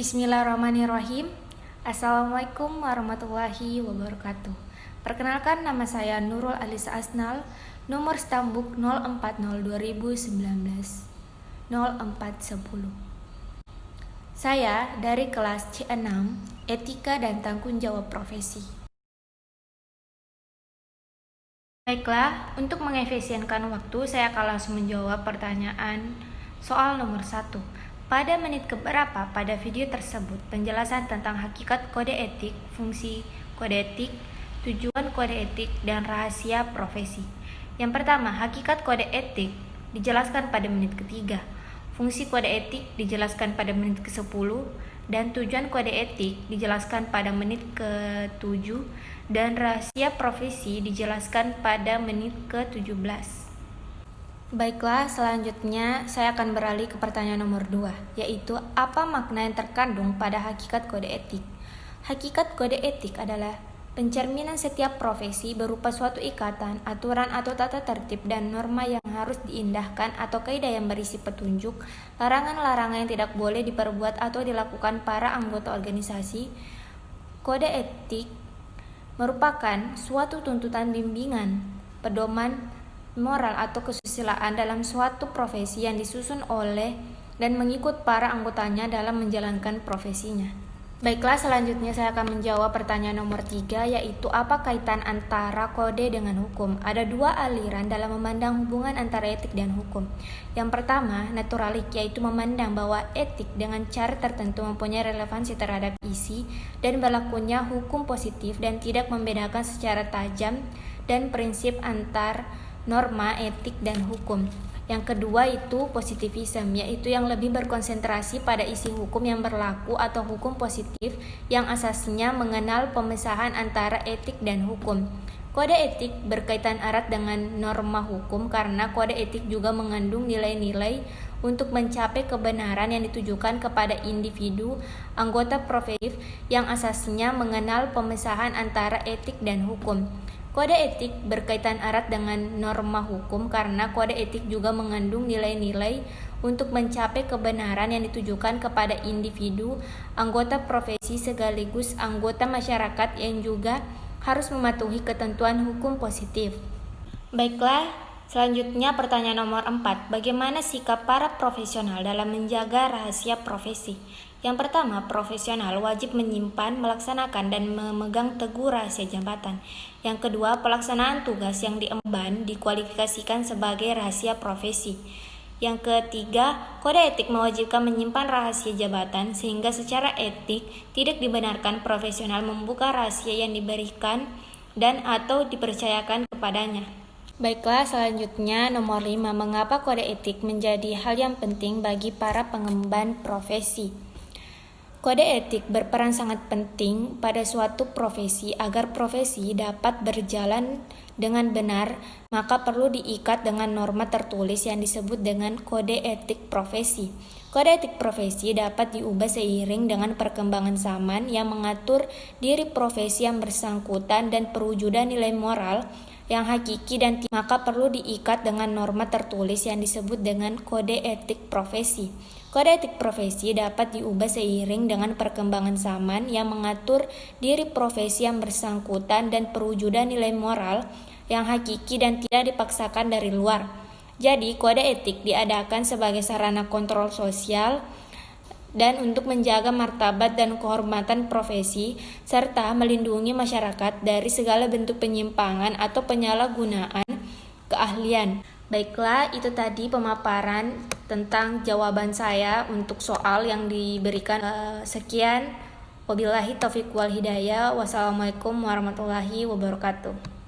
Bismillahirrahmanirrahim. Assalamualaikum warahmatullahi wabarakatuh. Perkenalkan, nama saya Nurul Alisa Asnal, nomor stambuk 040219 0410. Saya dari kelas C6, Etika dan Tanggung Jawab Profesi. Baiklah, untuk mengefisienkan waktu, saya akan langsung menjawab pertanyaan soal nomor 1. Pada menit keberapa pada video tersebut penjelasan tentang hakikat kode etik, fungsi kode etik, tujuan kode etik, dan rahasia profesi? Yang pertama, hakikat kode etik dijelaskan pada menit ketiga, fungsi kode etik dijelaskan pada menit ke-10, dan tujuan kode etik dijelaskan pada menit ke-7, dan rahasia profesi dijelaskan pada menit ke-17. Baiklah, selanjutnya saya akan beralih ke pertanyaan nomor 2, yaitu apa makna yang terkandung pada hakikat kode etik? Hakikat kode etik adalah pencerminan setiap profesi berupa suatu ikatan, aturan atau tata tertib dan norma yang harus diindahkan atau kaidah yang berisi petunjuk, larangan-larangan yang tidak boleh diperbuat atau dilakukan para anggota organisasi. Kode etik merupakan suatu tuntutan bimbingan, pedoman moral atau kesusilaan dalam suatu profesi yang disusun oleh dan mengikut para anggotanya dalam menjalankan profesinya. Baiklah, selanjutnya saya akan menjawab pertanyaan nomor 3, yaitu apa kaitan antara kode dengan hukum? Ada dua aliran dalam memandang hubungan antara etik dan hukum. Yang pertama, naturalik, yaitu memandang bahwa etik dengan cara tertentu mempunyai relevansi terhadap isi dan berlakunya hukum positif dan tidak membedakan secara tajam dan prinsip antar norma, etik, dan hukum. Yang kedua itu positivism, yaitu yang lebih berkonsentrasi pada isi hukum yang berlaku atau hukum positif yang asasnya mengenal pemisahan antara etik dan hukum. Kode etik berkaitan erat dengan norma hukum karena kode etik juga mengandung nilai-nilai untuk mencapai kebenaran yang ditujukan kepada individu, anggota profesi yang asasnya mengenal pemisahan antara etik dan hukum. Kode etik berkaitan erat dengan norma hukum karena kode etik juga mengandung nilai-nilai untuk mencapai kebenaran yang ditujukan kepada individu, anggota profesi sekaligus anggota masyarakat yang juga harus mematuhi ketentuan hukum positif. Baiklah, selanjutnya pertanyaan nomor 4. Bagaimana sikap para profesional dalam menjaga rahasia profesi? Yang pertama, profesional wajib menyimpan, melaksanakan, dan memegang teguh rahasia jabatan. Yang kedua, pelaksanaan tugas yang diemban dikualifikasikan sebagai rahasia profesi. Yang ketiga, kode etik mewajibkan menyimpan rahasia jabatan sehingga secara etik tidak dibenarkan profesional membuka rahasia yang diberikan dan atau dipercayakan kepadanya. Baiklah, selanjutnya nomor 5. Mengapa kode etik menjadi hal yang penting bagi para pengemban profesi? Kode etik berperan sangat penting pada suatu profesi. Agar profesi dapat berjalan dengan benar, maka perlu diikat dengan norma tertulis yang disebut dengan kode etik profesi. Kode etik profesi dapat diubah seiring dengan perkembangan zaman yang mengatur diri profesi yang bersangkutan dan perwujudan nilai moral yang hakiki dan maka perlu diikat dengan norma tertulis yang disebut dengan kode etik profesi. Kode etik profesi dapat diubah seiring dengan perkembangan zaman yang mengatur diri profesi yang bersangkutan dan perwujudan nilai moral yang hakiki dan tidak dipaksakan dari luar. Jadi, kode etik diadakan sebagai sarana kontrol sosial dan untuk menjaga martabat dan kehormatan profesi, serta melindungi masyarakat dari segala bentuk penyimpangan atau penyalahgunaan keahlian. Baiklah, itu tadi pemaparan tentang jawaban saya untuk soal yang diberikan. Sekian, wabillahi taufiq wal hidayah. Wassalamualaikum warahmatullahi wabarakatuh.